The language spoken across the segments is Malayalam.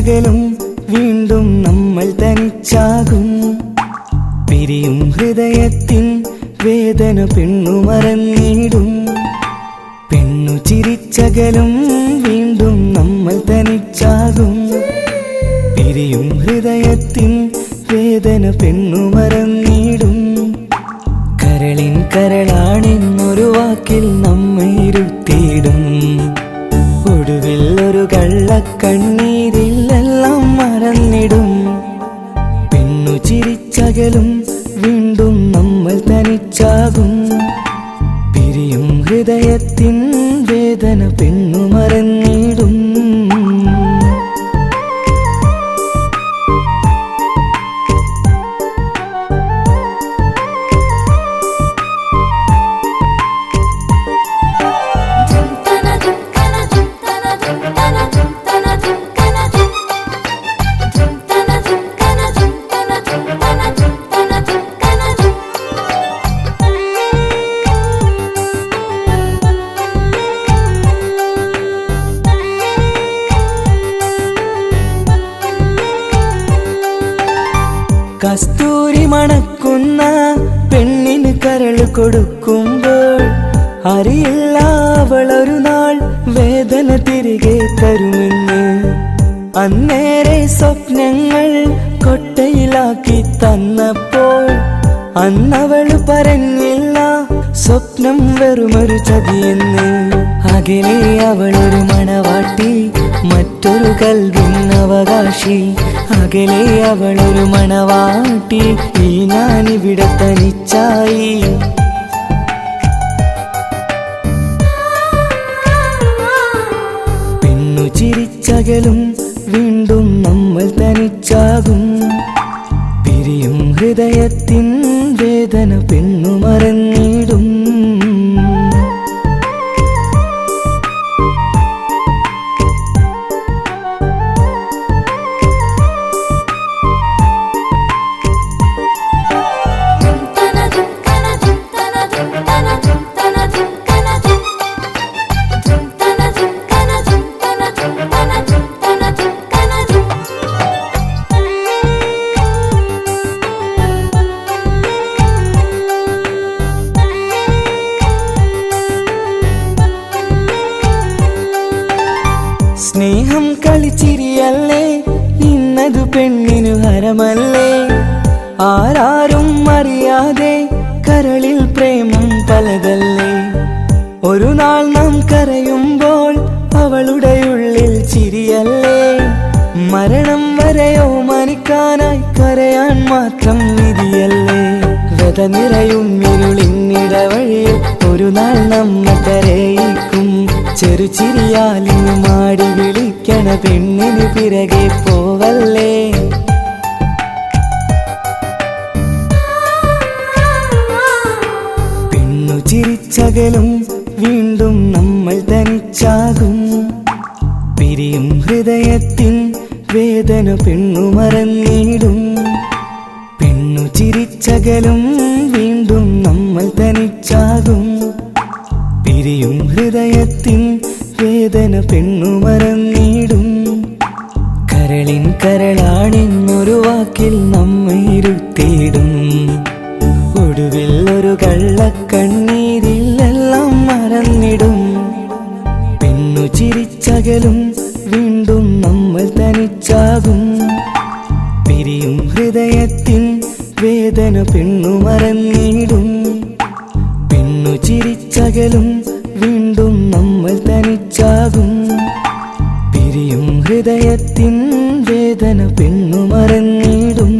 ചിരിച്ചകലും വീണ്ടും നമ്മൾ തനിച്ചാകും. പിരിയും ഹൃദയത്തിൻ വേദന പെണ്ണു മറന്നിടും. പെണ്ണു ചിരിച്ചകലും വീണ്ടും നമ്മൾ തനിച്ചാകും. പിരിയും ഹൃദയത്തിൻ വേദന പെണ്ണു മറന്നിടും. കരളിൻ കരളാണെന്നൊരു വാക്കിൽ നമ്മെ ഇരുത്തിയിടും. ഒടുവിൽ ഒരു കള്ളക്കണ്ണീരിലെല്ലാം മറന്നിടും. പെണ്ണു ചിരിച്ചകലും വീണ്ടും നമ്മൾ തനിച്ചാകും. പിരിയും ഹൃദയത്തിൻ വേദന പെണ്ണു മറന്നിടും. കസ്തൂരി മണക്കുന്ന പെണ്ണിന് കരൾ കൊടുക്കുമ്പോൾ അറിയില്ല അവളൊരു നാൾ വേദന തിരികെ തരുമെന്ന്. അന്നേരെ സ്വപ്നങ്ങൾ കൊട്ടയിലാക്കി തന്നപ്പോൾ അന്നവള് പറഞ്ഞില്ല സ്വപ്നം വെറുമൊരു ചതിയെന്ന്. അകലെ അവളൊരു മണവാട്ടി, മറ്റൊരു കൽവിൻ അവകാശി. അകലെ അവളൊരു മണവാട്ടി, ഈ ഞാനിവിടെ തനിച്ചായി. പെണ്ണു ചിരിച്ചകലും വീണ്ടും നമ്മൾ തനിച്ചാകും. പിരിയും ഹൃദയത്തിൻ വേദന പെണ്ണു മറന്നിടും. സ്നേഹം കളിച്ചിരിയല്ലേ, ഇന്നതു പെണ്ണിനു ഹരമല്ലേ. ആരാരും അറിയാതെ കരളിൽ പ്രേമം പലതല്ലേ. ഒരു നാൾ നാം കരയുമ്പോൾ അവളുടെ ഉള്ളിൽ ചിരിയല്ലേ. മരണം വരെയോ മനിക്കാനായി കരയാൻ മാത്രം വിധിയല്ലേ. വ്യത നിറയും ഇരുളിന്നിടവഴിയിൽ ഒരു നാൾ നമ്മെ കരയിക്കും. ചെറുചിരിയാലിന് മാടി വിളിക്കണ പെണ്ണിന് പിറകെ പോവല്ലേ. പെണ്ണു ചിരിച്ചകലും വീണ്ടും നമ്മൾ തനിച്ചാകും. പിരിയും ഹൃദയത്തിൻ വേദന പെണ്ണു മറന്നിടും. പെണ്ണു ചിരിച്ചകലും വീണ്ടും നമ്മൾ തനിച്ചാകും. പിരിയും ഹൃദയത്തിൻ വേദന പെണ്ണു മറന്നിടും. കരളിൻ കരളാണെന്നൊരു വാക്കിൽ നമ്മെ ഇരുത്തിയിടും. ഒടുവിൽ ഒരു കള്ളക്കണ്ണീരിലെല്ലാം മറന്നിടും. പെണ്ണു ചിരിച്ചകലും വീണ്ടും നമ്മൾ തനിച്ചാകും. പിരിയും ഹൃദയത്തിൻ വേദന പെണ്ണു മറന്നിടും. പെണ്ണു ചിരിച്ചകലും വീണ്ടും നമ്മൾ തനിച്ചാകും. പിരിയും ഹൃദയത്തിൻ വേദന പെണ്ണു മറന്നിടും.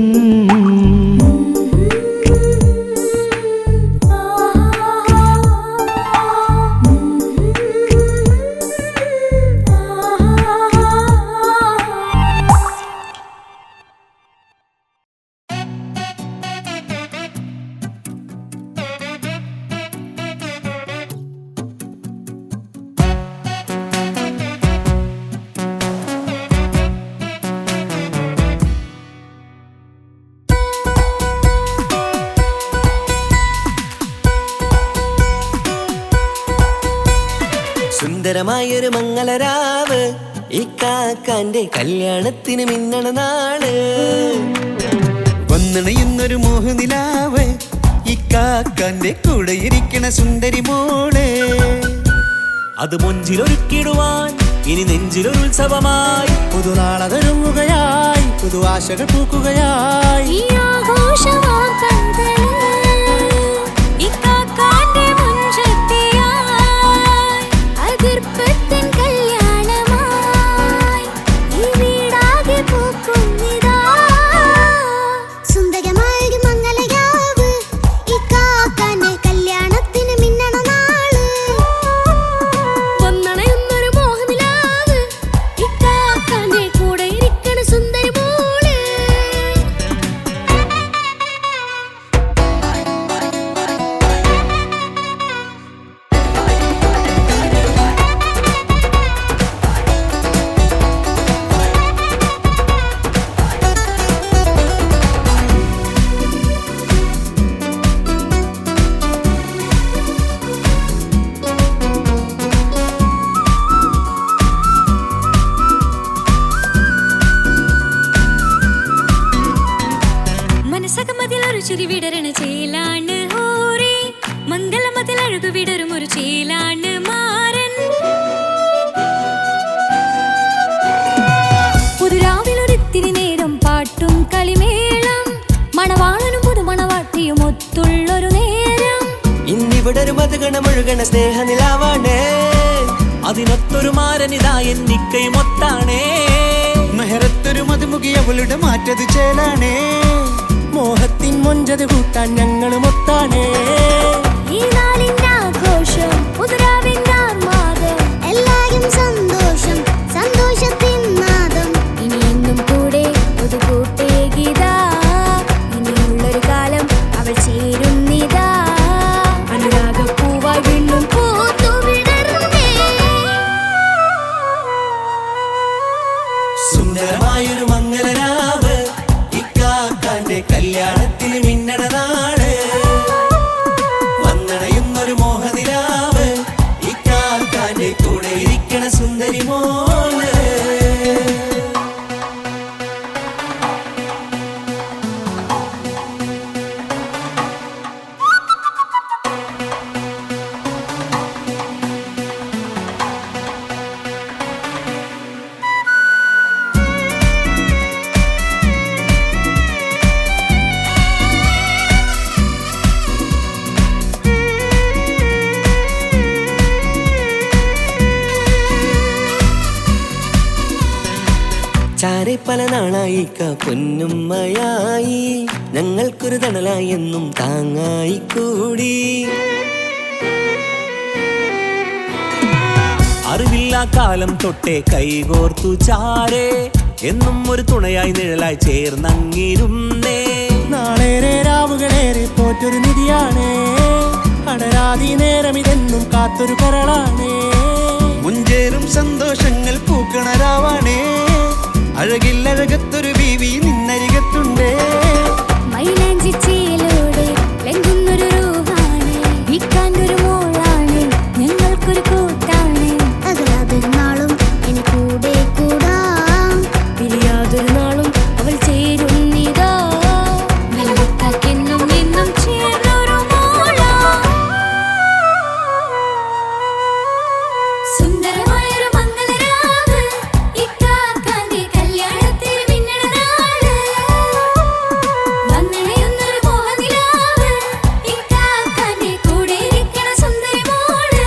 സുന്ദരമായൊരു മംഗളരാവ് ഇക്കാക്കാന്റെ കല്യാണത്തിന് മിന്നണ നാള് വന്നണയുന്നൊരു മോഹനിലാവ് ഇക്കാക്കാന്റെ കൂടെ ഇരിക്കണ സുന്ദരി മോള് അത് മുഞ്ചിലൊരുക്കിടുവാൻ ഇനി നെഞ്ചിലൊരു ഉത്സവമായി പുതുനാളതൊരുങ്ങുകയായി പുതു ആശകൾ പൂക്കുകയായി വിടരണ ചേലാണ് ഹോറി മംഗളമതിൽ അഴകു വിടരും ഒരു ചേലാണ് മാരൻ പുതുരാവിലൊരിത്തിരി നേരം പാട്ടും കളിമേളം മണവാളനും പുതുമണവാട്ടിയും ഒത്തുള്ളൊരു നേരം ഇന്നിവിടൊരു മധുഗണമൊഴുകണ സ്നേഹനിലാവാണേ അതിനൊത്തൊരു മാരനിതാ എന്നിക്കയും ഒത്താണേ മെഹറത്തൊരു മധുമുഖി അവളുടെ മാറ്റത് ചേലാണേ മോഹത്തിൻ മൊഞ്ചത് കൂട്ടാൻ ഞങ്ങളും ഒത്താണേ ഈ നാളിന്റെ ആഘോഷം പുതുരാവിന്റെ ആർമാദം എല്ലാരും സന്തോഷം സന്തോഷത്തിൻ നാദം ഇനി എന്നും കൂടെ പുതുകൂട്ടേ ഗീതാ ഇനിയുള്ളൊരു കാലം അവൾ ചേരുന്നിതാ അനുരാഗപ്പൂവായി വീണ്ടും പൂത്തുവിടർന്നേ സുന്ദരമായൊരു മംഗളരാവ് ഇക്കാക്കാന്റെ കല്യാണത്തിന് മിന്നണ നാള് വന്നണയുന്നൊരു മോഹനിലാവ് ഇക്കാക്കാന്റെ കൂടെ ഇരിക്കണ സുന്ദരി മോള് ചാരെ പല നാളായി പൊന്നുമ്മയായി ഞങ്ങൾക്കൊരു തണലായി എന്നും താങ്ങായി കൂടി അറിവില്ലാ കാലം തൊട്ടേ കൈകോർത്തു ചാരെ എന്നും ഒരു തുണയായി നിഴലായി ചേർന്നങ്ങിരുന്നേ നാളേറെ രാവുകളേറെ പോറ്റൊരു നിധിയാണേ അടരാതി നേരം ഇതെന്നും കാത്തൊരു കരളാണേ മുഞ്ചേറും സന്തോഷങ്ങൾ പൂക്കണരാവാണേ അഴകില്ലഴകത്തൊരു ബീവി നിന്നരികത്തുണ്ടേ മൈലാഞ്ചിച്ചേലോടെ ലംഘുന്നൊരു രൂപാണ് ഇക്കാണ്ടൊരു മോളാണ് ഞങ്ങൾക്കൊരു കൂട്ടാണ് അകലാതൊരു നാളും ഇനി കൂടെ കൂടാം പിരിയാതൊരു നാളും അവൾ ചേരുന്നിതാ നെല്ലിക്കാക്കെന്നും എന്നും ചേർന്നൊരു മോളാ സുന്ദരമായൊരു മംഗളരാവ് ഇക്കാക്കാന്റെ കല്യാണത്തിന് മിന്നണ നാള് വന്നണയുന്നൊരു മോഹനിലാവ് ഇക്കാക്കാന്റെ കൂടെ ഇരിക്കണ സുന്ദരി മോള്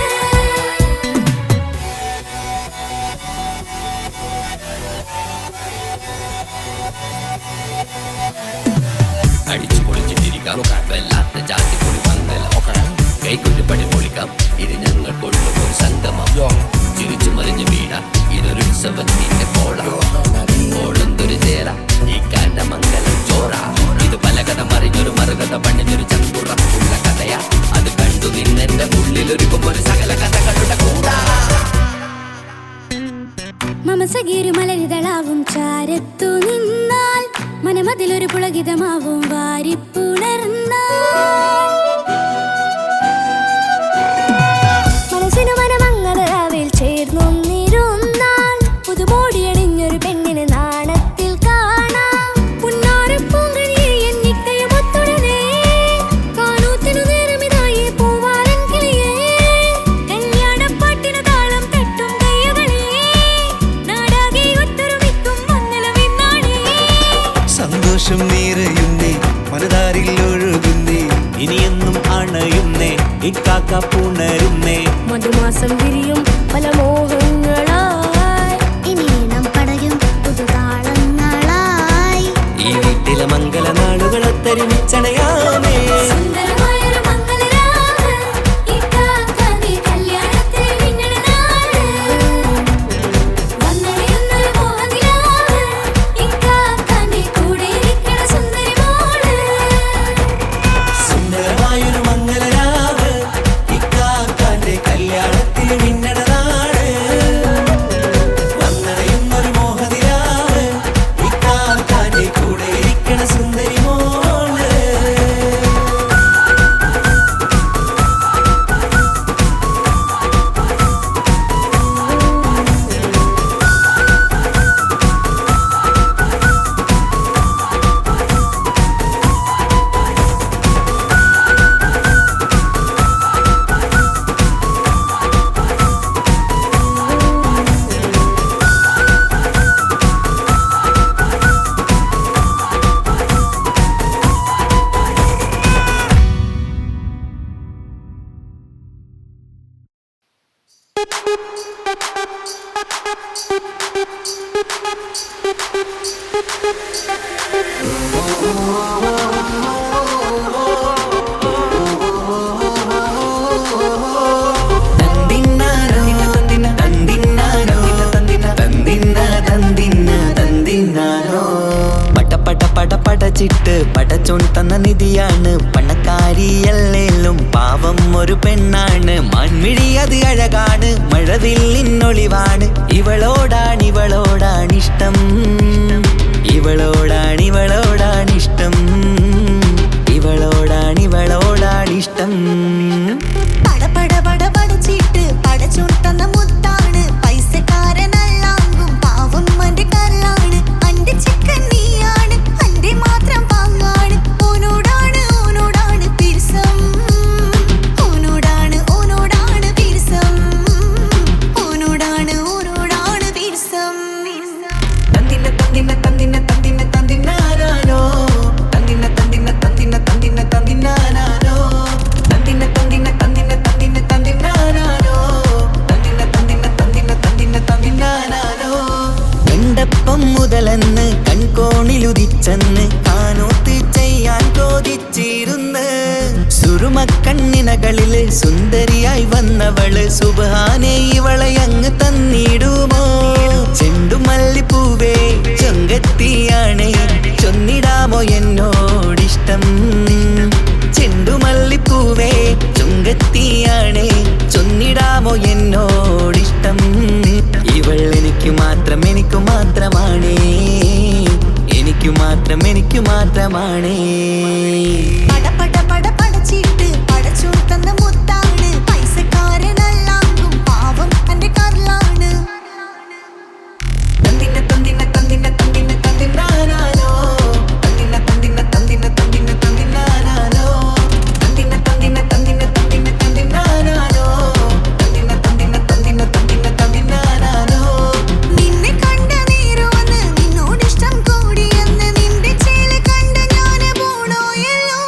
അടിച്ചു പൊളിച്ചിട്ടിരിക്കാം വല്ലാത്ത ജാതി പൊളി മംഗലം കൈകൊണ്ടു പടി പൊളിക്കാം ഇത് ഞങ്ങൾ കൊള്ളും ഒരു സംഗമം ചിരിച്ചു മറിഞ്ഞു വീണ ഇതൊരു ഉത്സവത്തിന്റെ കോളന്തൊരു ചേര ഈ കാണ്ട മംഗലം ചോറ ഇത് പല കഥ മറിഞ്ഞൊരു മറുകഥ പണിഞ്ഞൊരു ചങ്കുറപ്പുള്ള കഥയാ അത് കണ്ടു നിന്നെന്റെ ഉള്ളിലൊരുക്കും ഒരു സകല കഥകളുടെ കൂടാ മമസഗീരു മലരിതളാവും ചാരത്തു നിന്നാൽ മനമതിലൊരു പുളകിതമാവും വാരിപ്പുണർന്നാൽ മനസ്സിനു മനമംഗളരാവിൽ ചേർന്നൊന്നിരുന്നാൽ പുതുമോൾ ഇക്കാക്ക പുണരുന്നേ. മധുമാസം വിരിയും പല മോഹങ്ങളായി ഇനി നാം പടരും പുതുതാളങ്ങളായി ഈ വീട്ടിലെ മംഗളനാളുകളെ തരുമിച്ചണയാമേ. സുന്ദരമായൊരു മംഗളരാവ് ഇക്കാക്കാന്റെ കല്യാണത്തിൽ മിന്നണ നാള് വന്നണയുന്നൊരു മോഹനിലാവ് ഇക്കാക്കാന്റെ കൂടെ ഇരിക്കണ സുന്ദരി മോള്. സുന്ദരമായൊരു മംഗളരാവ് ഇക്കാക്കാന്റെ കല്യാണത്തിൽ മിന്നണ നാള് വന്നണയുന്നൊരു മോഹനിലാവ് ഇക്കാക്കാന്റെ കൂടെ ഇരിക്കണ സുന്ദരി മോള്. പടച്ചിട്ട് പടച്ചോൻ തന്ന നിധിയാണ് പണക്കാരിയല്ലേലും പാവം ഒരു പെണ്ണാണ് മാൻമിഴി അത് അഴകാണ് മഴവില്ലിന്നൊളിവാണ് ഇവളോടാണിഷ്ടം ഇവളോടാണിഷ്ടം ഇവളോടാണിഷ്ടം പടപട പടപടച്ചിട്ട് പടച്ചോൻ തന്ന മുത്താണ് പൈസക്കാരനല്ലാങ്കും പാവം അന്റെ കരളാണ് അന്റെ ചിക്കൻ നീയാണ് അന്റെ മാത്രം പാങ്ങാണ് ഓനോടാണ് പിരിസം ഓനോടാണ് പിരിസം ഓനോടാണ് പിരിസം തന്തിന തന്തിന തന്തിന തന്തിന തന്തിനാനോ തന്തിന തന്തിന തന്തിന തന്തിന തന്തിനാനോ തന്തിന തന്തിന തന്തിന തന്തിന തന്തിനാനോ തന്തിന തന്തിന തന്തിന തന്തിന തന്തിനാനോ കണ്ടപ്പം മുതലെന്ന് കൺകോണിലുദിച്ചെന്ന് കാനോത്ത് ചെയ്യാൻ ചോദിച്ചിരുന്ന് സുറുമക്കണ്ണിനകളില് സുന്ദരിയായി വന്നവള് സുബ്ഹാനേ ഇവളെ അങ്ങ് തന്നിടുമോ ചെണ്ടുമല്ലിപ്പൂവേ ചൊങ്കത്തിയാണ് ചൊന്നിടാമോ എന്നോടിഷ്ടം ചെണ്ടുമല്ലിപ്പൂവേ ചൊങ്കത്തിയാണ് ചൊന്നിടാമോ എന്നോടിഷ്ടം ഇവൾ എനിക്ക് മാത്രമാണേ എനിക്ക് മാത്രമാണേ പടപട പടപടച്ചിട്ട് പടച്ചോൻ തന്ന മുത്താണ് പൈസക്കാരനല്ലാങ്കും പാവം അന്റെ കരളാണ് തന്തിന തന്തിന തന്തിന തന്തിന തന്തിനാനോ തന്തിന തന്തിന തന്തിന തന്തിന തന്തിനാനോ തന്തിന തന്തിന തന്തിന തന്തിന തന്തിനാനോ തന്തിന തന്തിന തന്തിന തന്തിന തന്തിനാനോ നിന്നെ കണ്ട നേരവന്ന് നിന്നോടിഷ്ടം കൂടിയെന്ന് നിന്റെ ചേല കണ്ട ഞാന് പോണോയല്ലോ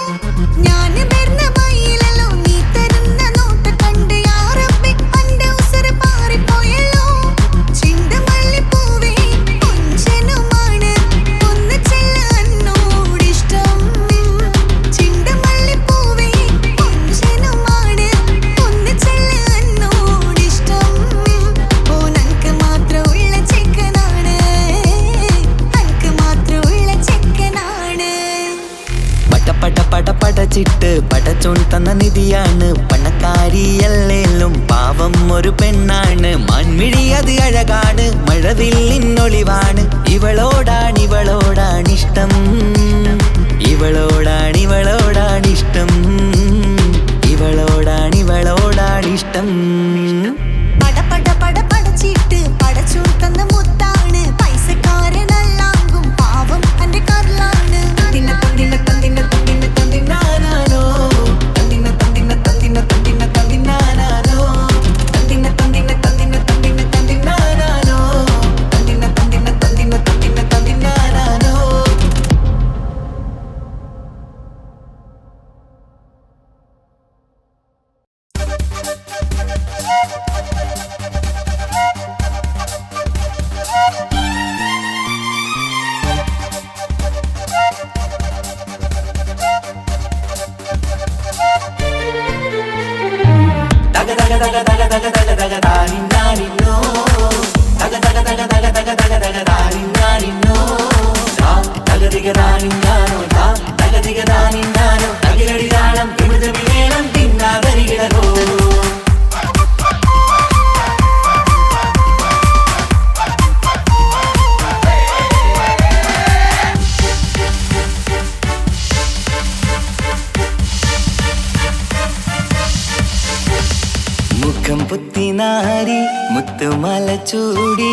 ഞാന് വരുന്ന ബൈയിലല്ലോ നീ തരുന്ന നോട്ട് കണ്ട് യാറപ്പി അന്റെ ഉസറ് പാറിപ്പോയല്ലോ ചിണ്ടമല്ലിപ്പൂവേ കൊഞ്ചനുമാണ് ഒന്ന് ചെല്ല എന്നോടിഷ്ടം ചിണ്ടമല്ലിപ്പൂവേ കൊഞ്ചനുമാണ് ഒന്ന് ചെല്ല എന്നോടിഷ്ടം ഓനക്ക് മാത്രമുള്ള ചെക്കനാണ് അനക്ക് മാത്രമുള്ള ചെക്കനാണ് പടച്ചിട്ട് പടച്ചോൻ തന്ന നിധിയാണ് പണക്കാരിയല്ലേലും പാവം ഒരു പെണ്ണാണ് മാൻമിഴി അത് അഴകാണ് മഴവില്ലിന്നൊളിവാണ് ഇവളോടാണിഷ്ടം ഇവളോടാണിഷ്ടം ഇവളോടാണിഷ്ടം പടപട പടപടച്ചിട്ട് പടച്ചോൻ തന്ന മുത്താണ് പൈസക്കാരനല്ലാങ്കും പാവം അന്റെ കരളാണ് തന്തിന തന്തിന തന്തിന തന്തിന തന്തിനാനോ തന്തിന തന്തിന തന്തിന തന്തിന തന്തിനാനോ തന്തിന തന്തിന തന്തിന തന്തിന തന്തിനാനോ തന്തിന തന്തിന തന്തിന തന്തിന തന്തിനാനോ താനിന്നാനിന്നോ തക തക തക തക തക തക തക താനിന്നാനിന്നോ തകതിക താനിന്നാനോ തകതിക താനിന്നാനോ തകിലടി താളം ഇവിടുത്തെ വിവേളം തിന്നാതരികിടോ മുഖം പുത്തിനാരി മുത്തുമല ചൂടി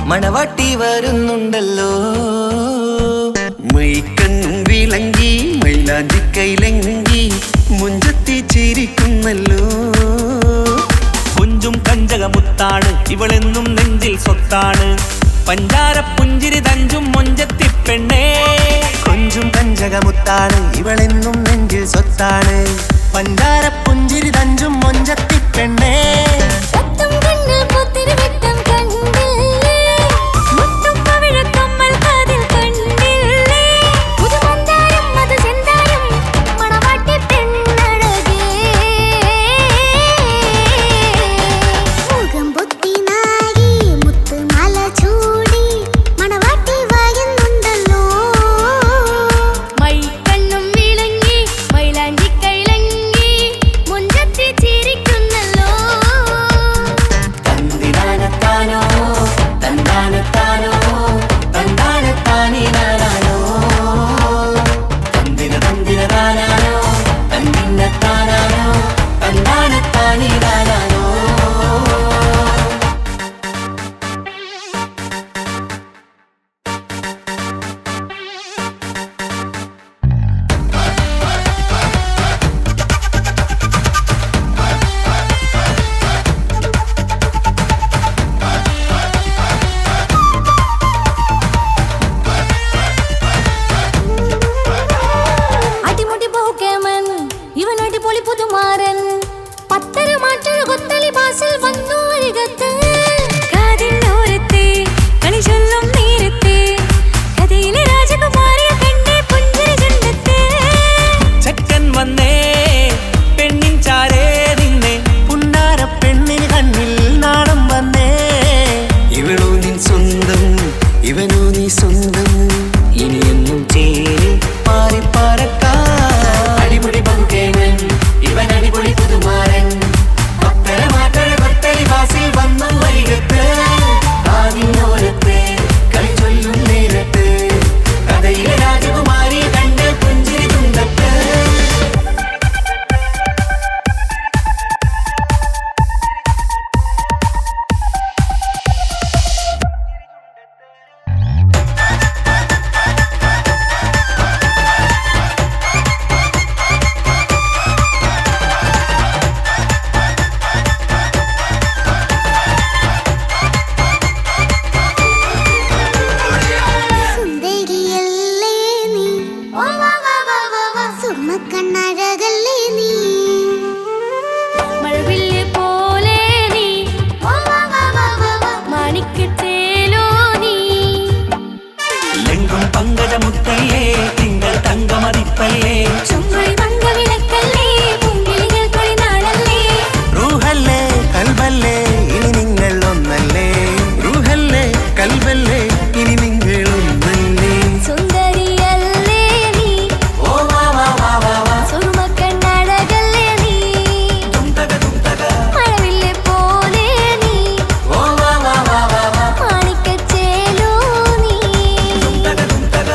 മണവാട്ടി വരുന്നുണ്ടല്ലോ മൈക്കണ്ണും വിളങ്ങി മൈലാഞ്ചി കൈലങ്കി മുഞ്ചത്തി ചിരിക്കുന്നല്ലോ കുഞ്ചും കഞ്ചകമുത്താണ് ഇവളെന്നും നെഞ്ചിൽ സ്വത്താണ് പഞ്ചാര പുഞ്ചിരി തഞ്ചും മൊഞ്ചത്തി പെണ്ണേ കൊഞ്ചും കഞ്ചകമുത്താണ് ഇവളെന്നും നെഞ്ചിൽ സ്വത്താണ് പഞ്ചാര പുഞ്ചിരി തഞ്ചും മൊഞ്ചത്തി പെണ്ണേ സത്തും കണ്ണിൽ പുത്തിരി വെട്ടം കണ്ടില്ലേ മുത്തും പവിഴക്കമ്മൽ കാതിൽ കണ്ടില്ലേ പുതുമന്താരം അത് ചെന്താരം മണവാട്ടി പെണ്ണഴകേ മുഖം പൊത്തി നാരി മുത്തുമാല ചൂടി മണവാട്ടി വായുന്നുണ്ടല്ലോ മൈക്കണ്ണും വിളങ്ങി മൈലാഞ്ചി കൈലങ്കി മുഞ്ചത്തി ചിരിക്കുന്നല്ലോ തന്തിനാനത്താനോ തന്താനത്താനോ തന്താനത്താനിനാനോ തന്തിന തന്തിനതാനാനോ തന്തിന്നത്താനാനോ തന്താനത്താനിനാനോ അടിമുടി ബഹുകേമൻ ഇവൻ അടിപൊളി പുതുമാരൻ പത്തര മാറ്റൊരു കൊത്തലി ബാസിൽ വന്നു അരികത്ത് കാതിന്നോരത്തെ കളി ചൊല്ലും നേരത്തെ കഥയിലെ രാജകുമാരിയെ കണ്ടേ പുഞ്ചിരി ചുണ്ടത്തെ ചെക്കൻ വന്നേ പെണ്ണിൻ ചാരേ നിന്നെ പുന്നാര പെണ്ണിന് കണ്ണിൽ നാണം വന്നേ ഇവളോ നിൻ സ്വന്തം ഇവനോ നീ സ്വന്തം ഇനിയെന്നും ചേരി പാറി പറക്കാം അടിപൊളി ബഹുകേമൻ ഇവൻ അടിപൊളി പുതുമാരൻ പത്തര മാറ്റൊരു കൊത്തലി ബാസിൽ വന്നു വരികത്ത് കാതിന്നോരത്ത് കളി ചൊല്ലും നേരത്ത് കഥയിലെ രാജകുമാരിയെ കണ്ട് പുഞ്ചിരി തുണ്ടത്ത് സുന്ദരിയല്ലേ നീ സുമക്കണ്ണഴകല്ലേ നീ മഴവില്ല് പോലെ നീ മാണിക്കത്തേലോ നീ ലെങ്കും പങ്കജമുത്തല്ലേ തിങ്കൾ തങ്കമതിപ്പല്ലേ ചുമഴി മംഗവിളക്കല്ലേ പൂങ്കിളികൾ കൊളിനാളല്ലേ റൂഹല്ലേ കൽബല്ലേ ഇനി നിങ്ങൾ ഒന്നല്ലേ റൂഹല്ലേ കൽബല്ലേ ഇനി നിങ്ങൾ ഒന്നല്ലേ സുന്ദരിയല്ലേ നീ ഓ വാ വാ വാ വാ വാ സുറുമക്കണ്ണഴകല്ലേ നീ തുന്തക തുന്തക മഴവില്ല് പോലെ നീ ഓ വാ വാ വാ വാ വാ മാണിക്കച്ചേലോ നീ തുന്തക തുന്തക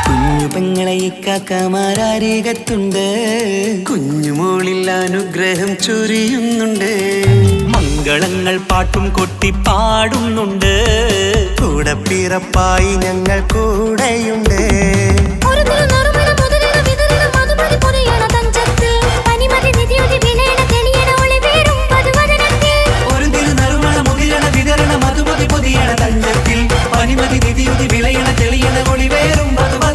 കുഞ്ഞു പെങ്ങളെ ഇക്കാക്കമാരാരികത്തുണ്ട് കുഞ്ഞുമോളിൽ അനുഗ്രഹം ചൊരിയുന്നുണ്ട് മംഗളങ്ങൾ പാട്ടും കൊട്ടി പാടുന്നുണ്ട് കൂടെ പിറപ്പായി ഞങ്ങൾ കൂടെയുണ്ട് ഒരു നറുമണ മുതലിന വിതറിന മധുമതി പൊരിയണ തഞ്ചത്തിൽ പനിമതി നിധിയുടെ വിലയണ തെളിയണ ഒളിവേറും പതുവദനത്തിൽ ഒരു തിരുനറുമണ മുതിരണ വിതരണ മധുമതി പൊതിയണ തഞ്ചത്തിൽ പനിമതി നിധിയുതി വിളയണ തെളിയണ ഒളിവേറും മധുമതി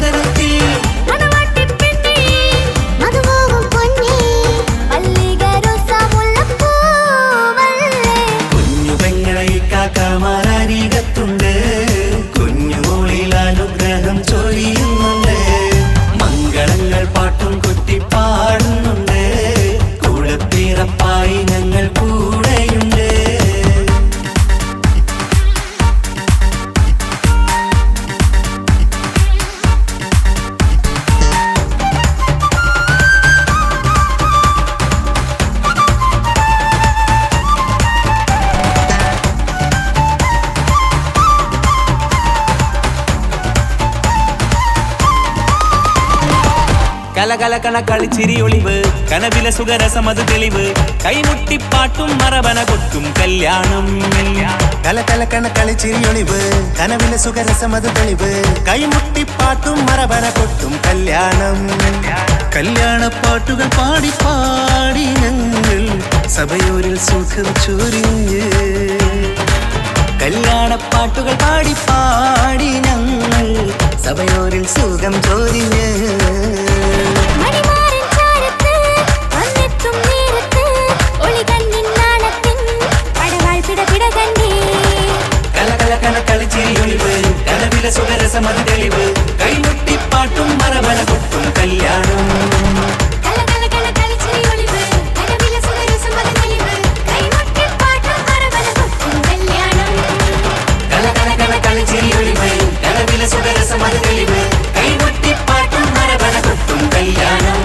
കലകലകണ കളിച്ചിരി ഒളിവ് കനവിലെ സുഖരസമത് തെളിവ് കൈമുട്ടിപ്പാട്ടും മറവന കൊട്ടും കല്യാണം കലകലകണ കളിച്ചിരിയൊളിവ് കനവിലെ സുഖരസമത് തെളിവ് കൈമുട്ടിപ്പാട്ടും മറവന കൊട്ടും കല്യാണം കല്യാണപ്പാട്ടുകൾ പാടി പാടി ഞങ്ങൾ സഭയോരിൽ സുഖം ചൊരിഞ്ഞ് കല്യാണപ്പാട്ടുകൾ പാടി പാടി ഞങ്ങൾ സഭയോരിൽ സുഖം ചൊരിഞ്ഞ് മണിമാരൻ ചാരത്ത് വന്നെത്തും നേരത്ത് ഒളികണ്ണിൻ നാണത്തിൻ പടവാൾ പിടപിട കണ്ടേ കലകലകണ കളിച്ചിരിയൊളിവ് കനവിലെ സുഖരസമത് തെളിവ് കൈമുട്ടിപ്പാട്ടും മറവന കൊട്ടും കല്യാണം കലകലകണ കളിച്ചിരി ഒളിവ് കനവിലെ സുഖരസമത് തെളിവ് കൈമുട്ടിപ്പാട്ടും മറവന കൊട്ടും കല്യാണം കലകലകണ കളിച്ചിരിയൊളിവ് കനവിലെ സുഖരസമത് തെളിവ് കൈമുട്ടിപ്പാട്ടും മറവന കൊട്ടും കല്യാണം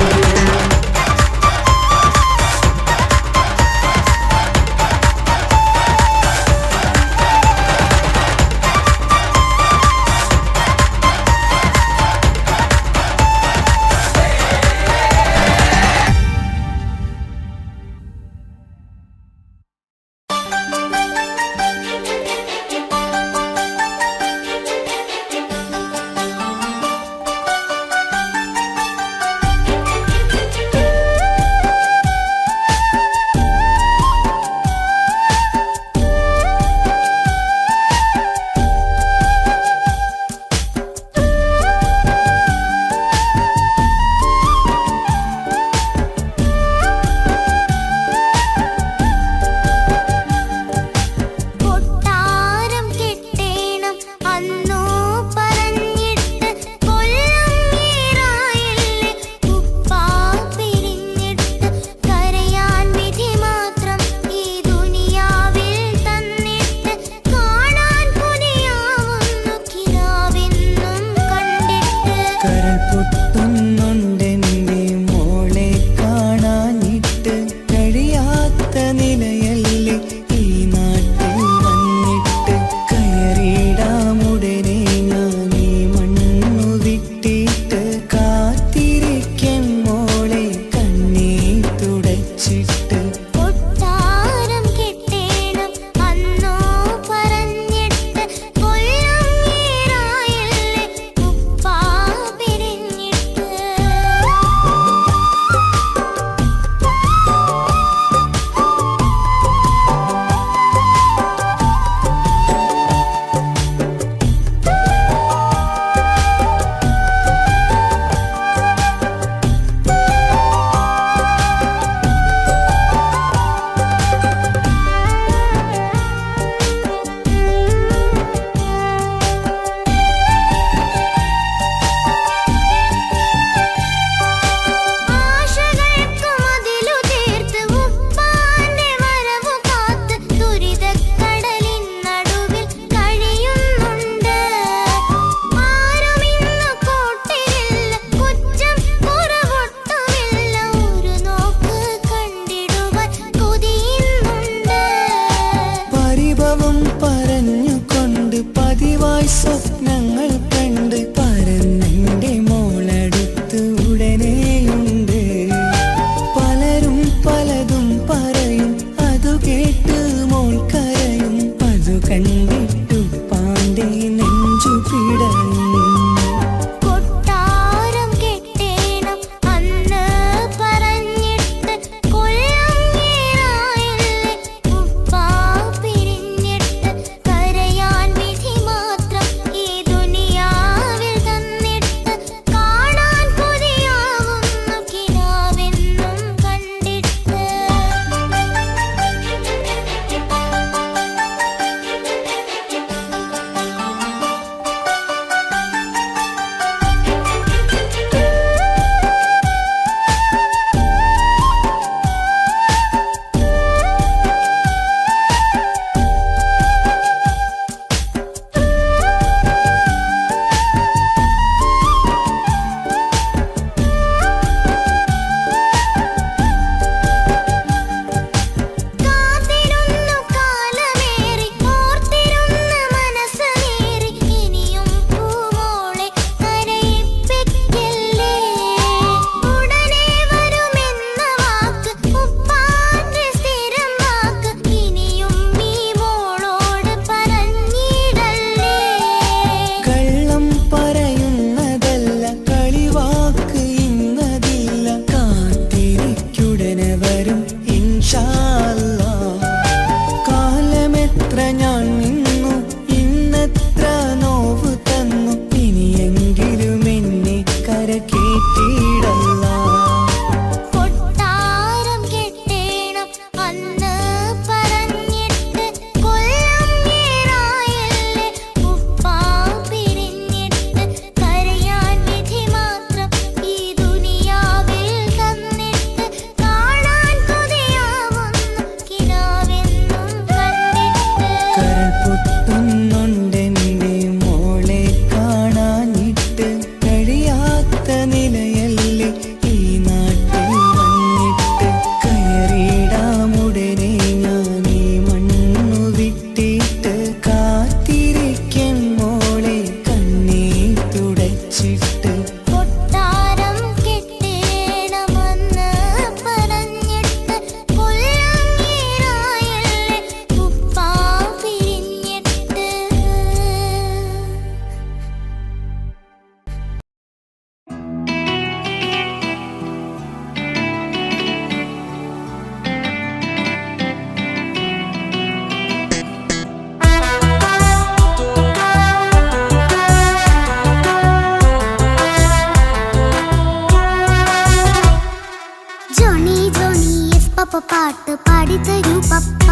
പാട്ട് പാടിത്തരൂ പപ്പ.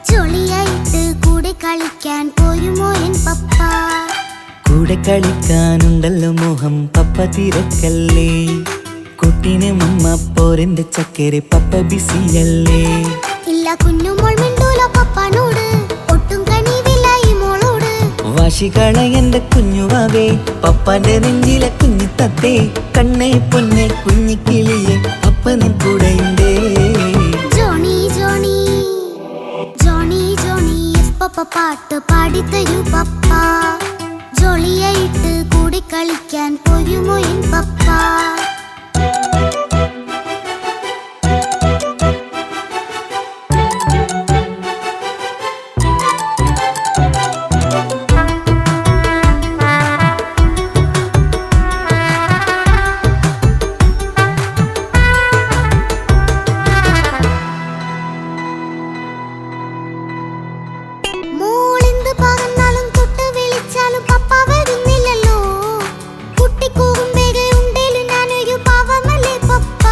ജോളിയായിട്ട് കൂടെ കളിക്കാൻ പോരുമോ എൻ പപ്പ? കൂടെ കളിക്കാനുണ്ടല്ലോ മോഹം പപ്പ തിരക്കല്ലേ. കുട്ടീനെ മമ്മ പോരെന്റെ ചക്കര പപ്പ ബിസിയല്ലേ. ഇല്ല കുഞ്ഞുമോൾ മിണ്ടൂല പപ്പാനോട്, ഒട്ടും കനിവില്ല ഈ മോളോട്. വാശികള എന്റെ കുഞ്ഞുവാവേ, പപ്പാന്റെ നെഞ്ചിലെ കുഞ്ഞിത്തത്തേ. കണ്ണേ പൊന്നെ കുഞ്ഞിക്കിളിയെ അപ്പനും കൂടെയുണ്ടേ. Johnny Johnny Johnny Johnny yes papa പാട്ട് പാടിത്തരൂ പപ്പ. ജോളിയായിട്ട് കൂടെ കളിക്കാൻ പോരുമോ എൻ പപ്പ? മോളെന്ത് പറഞ്ഞാലും തൊട്ട് വിളിച്ചാലും പപ്പ വരുന്നില്ലല്ലോ. കുട്ടിക്കൂകുമ്പേരുണ്ടേലും ഞാനൊരു പാവമല്ലേ പപ്പ?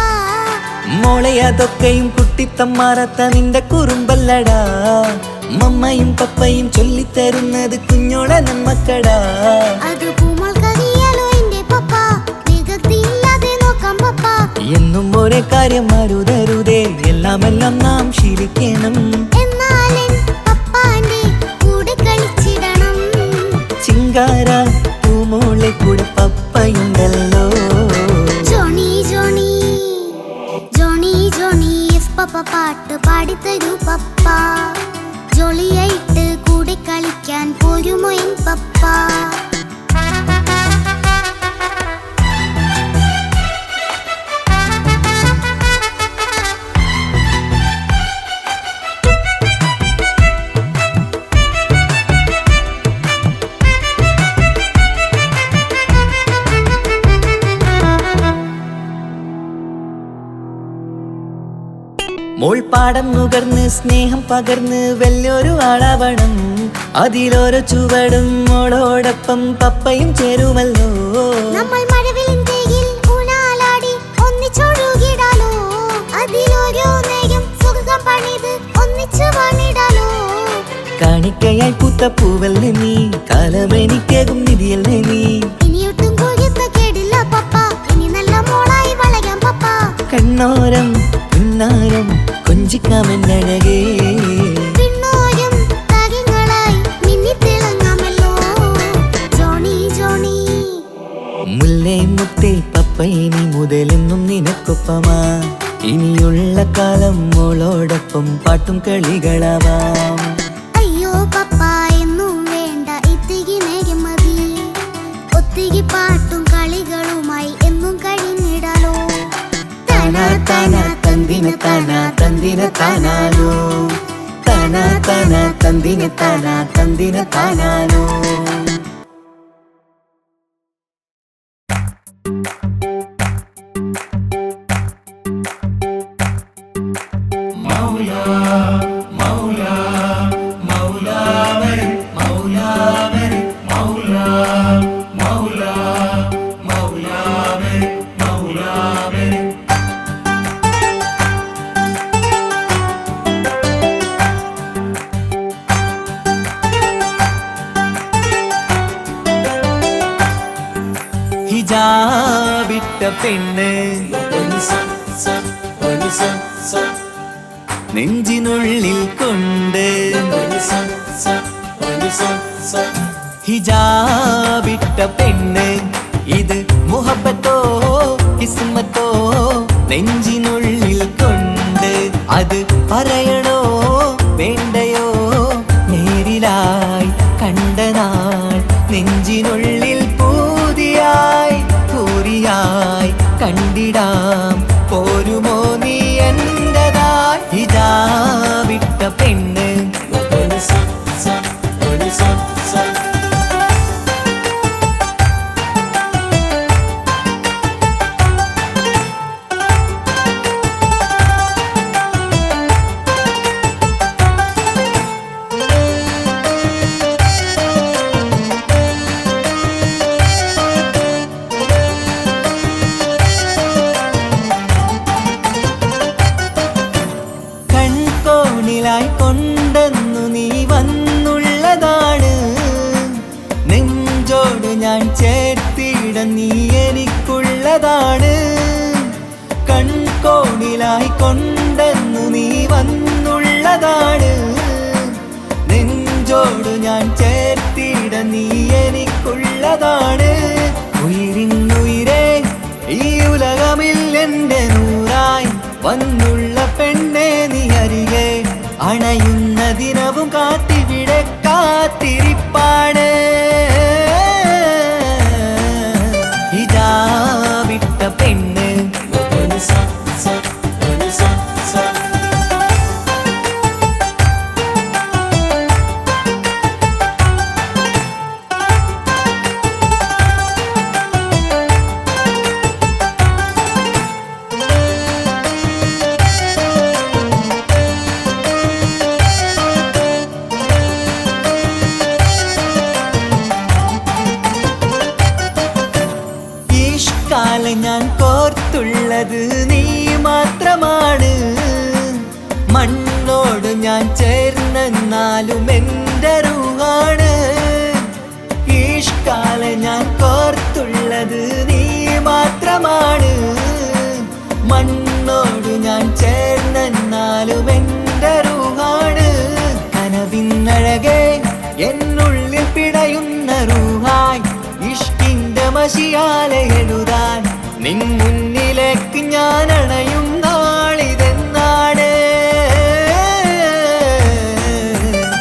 മോളെ അതൊക്കെയും കുട്ടിത്തമ്മാറത്ത നിന്റെ കുറുമ്പല്ലടാ. മമ്മയും പപ്പയും ചൊല്ലിത്തരുന്നത് കുഞ്ഞോളെ നമ്മക്കടാ. അത് പൂമോൾക്കറിയാലോ എന്റെ പപ്പ, വികൃതിയില്ലാതെ നോക്കാം പപ്പ. എന്നും ഒരേ കാര്യം അരുതരുതേ, എല്ലാം നാം ശീലിക്കണം. എന്നാലെൻ പപ്പാന്റെ കൂടെ കളിച്ചിടണം. ചിങ്കാര പൂമോളെ കൂടെ പപ്പയുണ്ടല്ലോ. Johnny Johnny Johnny Johnny yes papa പാട്ട് പാടിത്തരൂ പപ്പ. ജോളിയായിട്ട് കൂടെ കളിക്കാൻ പോരുമോ എൻ പപ്പ? മോൾ പാടം നുകർന്ന് സ്നേഹം പകർന്ന് വലിയൊരു ആളാവണം. അതിലോരോ ചുവടും മോളോടൊപ്പം പപ്പയും ചേരുമല്ലോ. നമ്മൾ മഴവിലിൻ തേയിൽ ഊനാലാടി ഒന്നിച്ചൊഴുകിടാലോ. അതിലോരോ നേരം സുഖം പണിത് ഒന്നിച്ചു വാണിടാലോ. കാണിക്കയായി പൂത്ത പൂവല്ലേ നീ, കാലമെനിക്കേകും നിധിയല്ലേ നീ. ഇനിയൊട്ടും കൂടിയപ്പ കേടില്ല പപ്പ, ഇനി നല്ല മോളായി വളയാം പപ്പ. കണ്ണോരം പിന്നാരം കൊഞ്ചിക്കാമെന്നഴകേ. പിന്നോരും താരങ്ങളായി മിന്നിത്തിളങ്ങാമല്ലോ. ജോണി ജോണി മുല്ലേ മുത്തേ പപ്പ ഇനി മുതലെന്നും നിനക്കൊപ്പമാ. ഇനിയുള്ള കാലം മോളോടൊപ്പം പാട്ടും കളികളാവാം. അയ്യോ പപ്പ എന്നും വേണ്ട ഇത്തിരി നേരം മതി. ഒത്തിരി പാട്ടും കളികളുമായി എന്നും കഴിഞ്ഞിടാലോ. താനാ താനാ തന്തിന താനാ തന്തിന താനാനോ. താനാ താനാ തന്തിന താനാ തന്തിന താനാനോ. ഹിജാബിട്ട പെണ്ണ് നെഞ്ചിനുള്ളിൽ കൊണ്ട്. ഹിജാബിട്ട പെണ്ണ് ഇത് മുഹബത്തോ കിസ്മത്തോ നെഞ്ചിനുള്ളിൽ കൊണ്ട്. അത് പറയണോ വേണ്ടയോ, നേരിലായി കണ്ട നാൾ നെഞ്ചിനുള്ളിൽ പൂതിയായി പൂരിയായി കണ്ടിടാം. പോരുമോ നീ എന്റേതായി? ഹിജാബിട്ട പെണ്ണ് നീ എനിക്കുള്ളതാണ്. കൺകോണിലായി കൊണ്ടെന്നു നീ വന്നുള്ളതാണ്. നെഞ്ചോട് ഞാൻ ചേർത്തിട നീ എനിക്കുള്ളതാണ്. ഉയിരിന്നുയിരേ ഈ ഉലകമിൽ എൻ്റെ നൂറായി വന്നുള്ള പെണ്ണെ നീ അരികെ അണയുന്ന ദിനവും കാത്തിവിടെ കാത്തിരിപ്പാണ്. ഹിജാബിട്ട പെണ്ണ് ഞാൻ കോർത്തുള്ളത് നീ മാത്രമാണ്. മണ്ണോട് ഞാൻ ചേർന്നെന്നാലും എൻ്റെ റൂഹാണ്. ഈഷ്കാല ഞാൻ കോർത്തുള്ളത് നീ മാത്രമാണ്. മണ്ണോട് ഞാൻ ചേർന്നെന്നാലും എൻ്റെ റൂഹാണ്. കനവിന്നഴകെ എന്നുള്ളിൽ പിടയുന്ന റൂഹായി ഇഷ്കിന്റെ മഷിയാലെ എഴുതാൻ നിൻ മുന്നിലേക്ക് ഞാൻ അണയും നാളിതെന്നാണ്.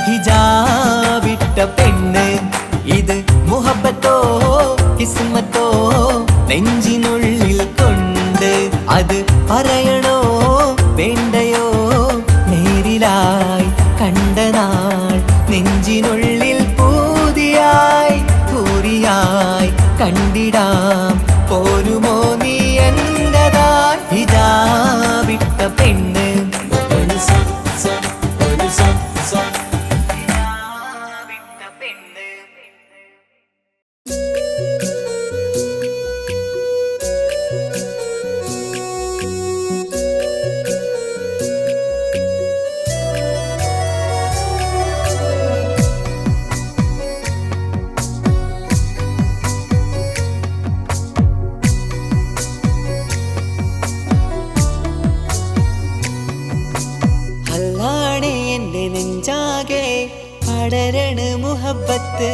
ഹിജാബിട്ട പെണ്ണ് ഇത് മുഹബത്തോ കിസ്മത്തോ നെഞ്ചിനുള്ളിൽ കൊണ്ട് അത് പറയണോ വേണ്ടയോ നേരിലായി കണ്ട നാൾ നെഞ്ചിനുള്ളിൽ പൂതിയായി പൂരിയായി കണ്ടിടാം പോരുമോ നീ എന്റേതായി. ഹിജാബിട്ട പെണ്ണ് നെഞ്ചാകെ പടരണ മുഹബത്ത്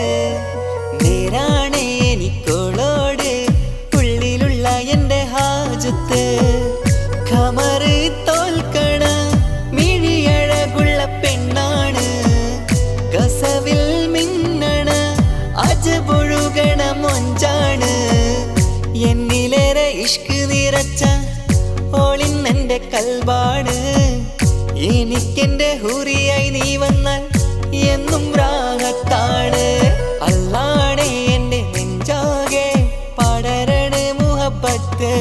നേരാണ് എനിക്കോളോട് ഉള്ളിലുള്ള എൻ്റെ ഹാജത്ത്. ഖമറ് തോൽക്കണ മിഴിയഴകുള്ള പെണ്ണാണ്. കസവിൽ മിന്നണ അജപൊഴുകണ മൊഞ്ചാണ്. എന്നിലേറെ ഇഷ്ക് നിറച്ച ഓളിന്നെൻ്റെ കൽബാണ്. എനിക്കെന്റെ ഹൂറിയായി നീ വന്നാൽ എന്നും രാഗത്താണ്. അല്ലാണേ എൻ്റെ നെഞ്ചാകെ പടരണ മുഹബത്ത്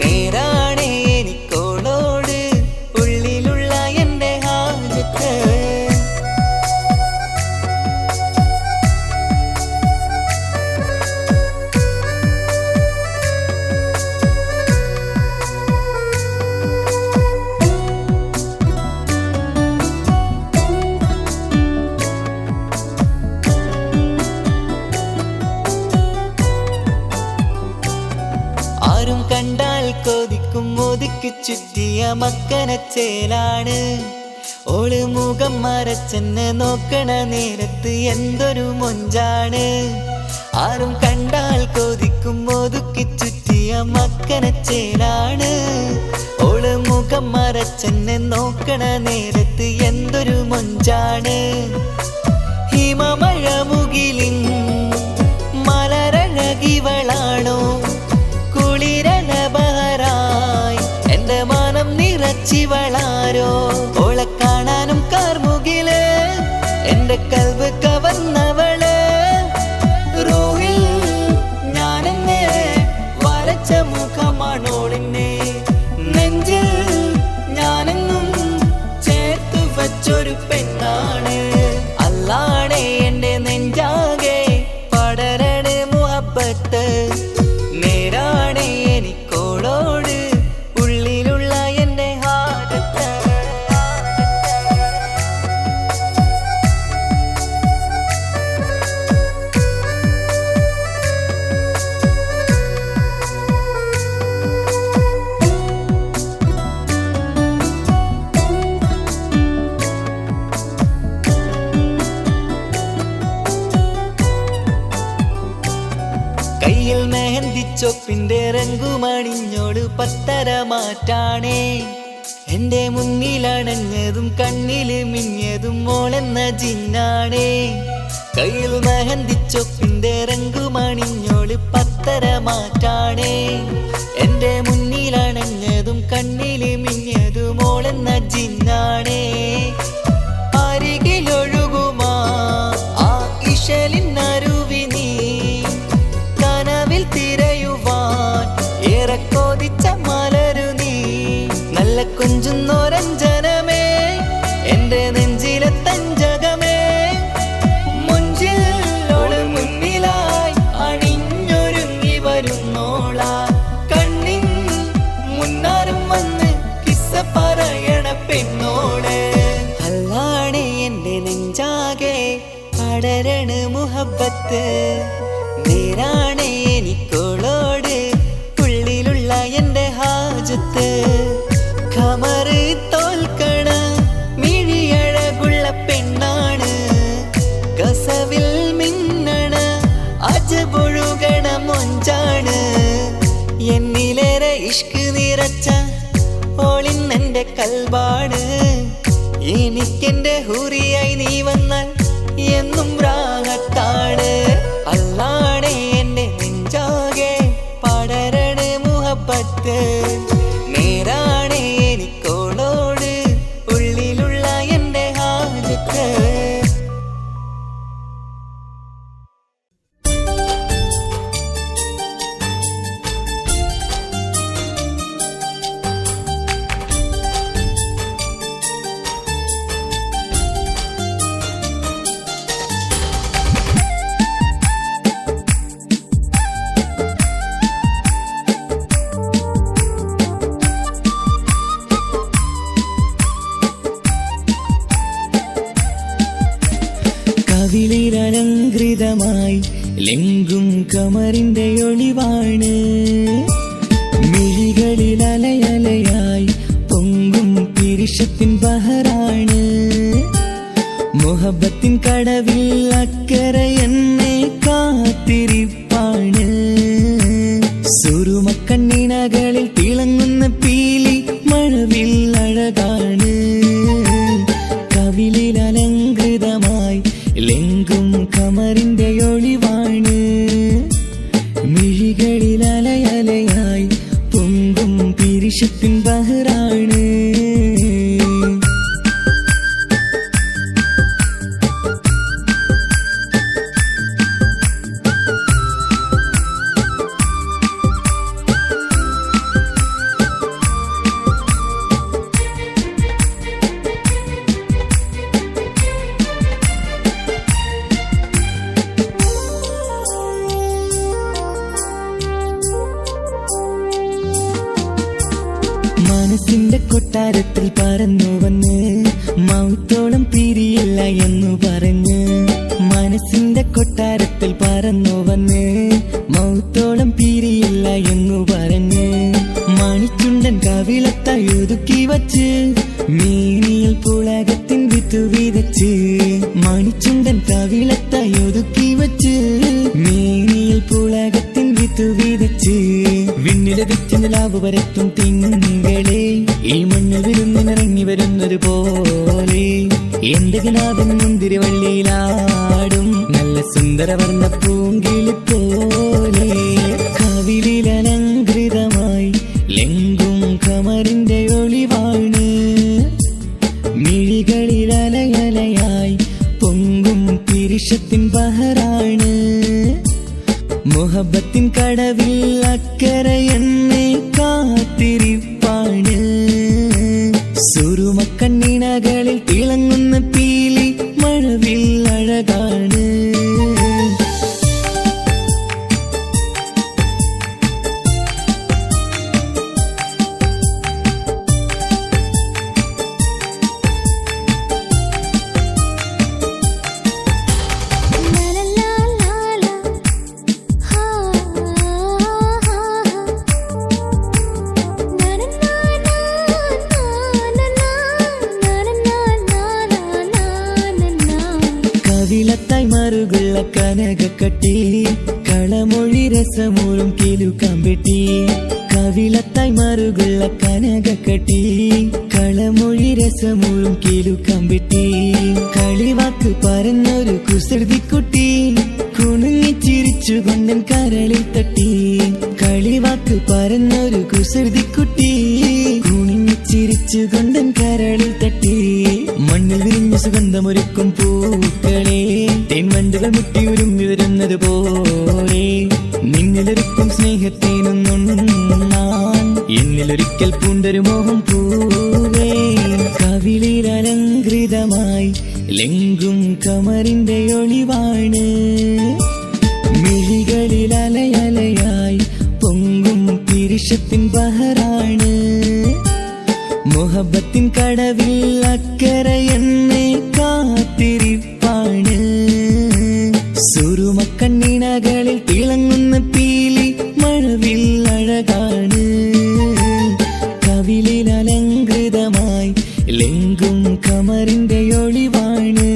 നേരാണേ എനിക്കോളോട് ഉള്ളിലുള്ള എൻ്റെ ഹാജത്ത്. കണ്ടാൽ കൊതിക്കും ഒതുക്കി ചുറ്റിയ മക്കനച്ചേലാണ്. ഓള് മുഖം മറച്ചെന്നെ നോക്കണ നേരത്ത് എന്തൊരു മൊഞ്ചാണ്. ആരും കണ്ടാൽ കൊതിക്കും ഒതുക്കി ചുറ്റിയ മക്കനച്ചേലാണ്. ഓള് മുഖം മറച്ചെന്നെ നോക്കണ നേരത്ത് എന്തൊരു മൊഞ്ചാണ്. ഹിമമഴ മുകിലിൻ മലരഴകിവളാണോ കുളിരലബഹരായി എൻ്റെ മാനം നിറച്ചിവളാരോ. ഓളെ കാണാനും കാർമുകില് എൻ്റെ കൽവ് കവർന്നവള്. റൂഹിൽ ഞാനെന്നെ വരച്ച മുഖമാണോളിന്നെ. നെഞ്ചിൽ ഞാനെന്നും ചേർത്തു വച്ചൊരു പെണ്ണാണ്. അല്ലാണേ എൻ്റെ നെഞ്ചാകെ പടരണ മുഹബത്ത് നേരാണേ എനിക്കോളോട് ഉള്ളിലുള്ള എൻ്റെ ഹാജത്ത്. ചൊപ്പിന്റെ രംഗുമണിഞ്ഞോട് പത്തര മാറ്റാണേ എന്റെ മുന്നിലണഞ്ഞതും കണ്ണില് മിഞ്ഞതും മോളെന്ന ജിന്നാണേ കയ്യിൽ മെഹന്തിച്ചൊപ്പിന്റെ രംഗുമണിഞ്ഞോട് പത്തര മാറ്റാണേ എന്റെ മുന്നിലണഞ്ഞതും കണ്ണില് മിഞ്ഞതും മോളെന്ന ജിന്നാണേ അരികിലൊഴുകുമാ ആ ഇശലിനരുവി നീ കനവിൽ തിരയുവാൻ ഏറെ കൊതിച്ച മലരു നീ നല്ല കുഞ്ചുന്നോരഞ്ജനമേ എന്റെ നെഞ്ചിലെ തഞ്ചകമേ മുഞ്ചിൽ ഓള് മുന്നിലായി അണിഞ്ഞൊരുങ്ങി വരുന്നോള കണ്ണിൻ മുന്നാരും വന്ന് കിസ്സ പറയണ പെണ്ണോളെ അല്ലാണേ എന്റെ നെഞ്ചാകെ പടരണ മുഹബത്ത് നേരാണേ എനിക്കോളോട് ഉള്ളിലുള്ള എന്റെ ഹാജത്ത് ഖമറ് തോൽക്കണ മിഴിയഴകുള്ള പെണ്ണാണ് കസവിൽ മിന്നണ അജബൊഴുകണ മൊഞ്ചാണ് എന്നിലേറെ ഇഷ്ക് നിറച്ച ഓളിന്നെന്റെ കൽബാണ് എനിക്കെന്റെ ഹൂറിയായി നീ വന്നാൽ എന്നും രാഗത്താണ് അല്ലാണേ എന്റെ നെഞ്ചാകെ പടരണ മുഹബത്ത് നേരാണേ എനിക്കോളോട് ഉള്ളിലുള്ള എന്റെ ഹാജത്ത് കവിളിലലങ്കൃതമായി ലെങ്കും കമറിന്റെ ഒളിവാണ് മിഴികളിൽ അലയലയായി പൊങ്കും പിരിശത്തിൻ ബഹറാണ് മുഹബത്തിൻ കടവിൽ അക്കരെ എന്നെ കാത്തിരിപ്പാണ് സുറുമക്കണ്ണിനകളിൽ തിളങ്ങുന്ന പീലി മഴവിൽ അഴകാണ് കവിളിൽ അലങ്കൃതമായി ലെങ്കും കമറിന്റെ ഒളിവാണ് മിഴികളിൽ അലയലയായി പൊങ്കും പിരിശത്തിൻ ബഹറാണ് മനസ്സിന്റെ കൊട്ടാരത്തിൽ പറന്നു വന്ന് മൗത്തോളം പിരിയില്ല എന്നു പറഞ്ഞ് മനസ്സിന്റെ കൊട്ടാരത്തിൽ പറന്നു വന്ന് മൗത്തോളം പിരിയില്ല എന്നു പറഞ്ഞ് മണിച്ചുണ്ടൻ കവിളത്തായി ഒതുക്കി വച്ച് മീനിയിൽ പുളകത്തിൻ വിത്തു വിതച്ച് മണിച്ചുണ്ടൻ കവിളത്തായി ഒതുക്കി വച്ച് മീനിയിൽ പുളകത്തിൻ വിത്തു വിതച്ച് വിണ്ണിലതിച്ച് നിലാവ് വരത്തും തിങ്കളെ ഈ മണ്ണിൽ വിരുന്നിനിറങ്ങി വരുന്നത് പോലെ എന്റെ ഗനാഥൻ മുന്തിരിവള്ളിയിലാടും നല്ല സുന്ദരവർണ്ണ പൂങ്കിളി പോലെ കവിളിലലങ്കൃതമായി ലെങ്കും കമറിന്റെ ഒളിവാണ് മിഴികളിൽ അലയലയായി പൊങ്കും പിരിശത്തിൻ ബഹറാണ് മുഹബത്തിൻ കടവിൽ അക്കരെ എന്നെ കാത്തിരിപ്പാണ് സുറുമക്കണ്ണിനകളിൽ തിളങ്ങുന്ന പീലി മഴവിൽ അഴകാണ് കവിളത്തായി മറുകുള്ള കനകക്കട്ടി കളമൊഴി രസമൂറും കിലുക്കാമ്പെട്ടി കവിളത്തായി മറുകുള്ള കനകക്കട്ടി കളമൊഴി രസമൂറും കിലുക്കാമ്പെട്ടി കളിവാക്ക് പറഞ്ഞൊരു കുസൃതിക്കുട്ടി കുണുങ്ങി ചിരിച്ചുകൊണ്ടൻ കരളിൽ തട്ടി കളിവാക്ക് പറഞ്ഞൊരു കുസൃതിക്കുട്ടി കുണുങ്ങി ചിരിച്ചുകൊണ്ടൻ കരളിൽ തട്ടി മണ്ണിൽ വിരിഞ്ഞ സുഗന്ധമൊരുക്കും പൂക്കളെ തേൻവണ്ടുകൾ മുട്ടി ഉരുമ്മി വരുന്നത് പോലെ നിന്നിലൊരുക്കും സ്നേഹത്തേനൊന്നുണ്ണാൻ എന്നിലൊരിക്കൽ പൂണ്ടൊരു മോഹം പൂവേ കവിളിൽ അലങ്കൃതമായി ലെങ്കും കമറിന്റെ ഒളിവാണ് മിഴികളിൽ അലയലയായി പൊങ്കും പിരിശത്തിൻ ബഹറാണ് മുഹബത്തിൻ കടവിൽ അക്കരെ എന്നെ കാത്തിരിപ്പാണ് സുറുമക്കണ്ണിണകളിൽ തിളങ്ങുന്ന പീലി മഴവിൽ അഴകാണ് കവിളിൽ അലങ്കൃതമായി ലെങ്കും കമറിന്റെ ഒളിവാണ്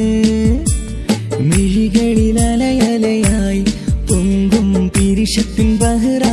മിഴികളിൽ അലയലയായി പൊങ്കും പിരിശത്തിൻ ബഹ്റ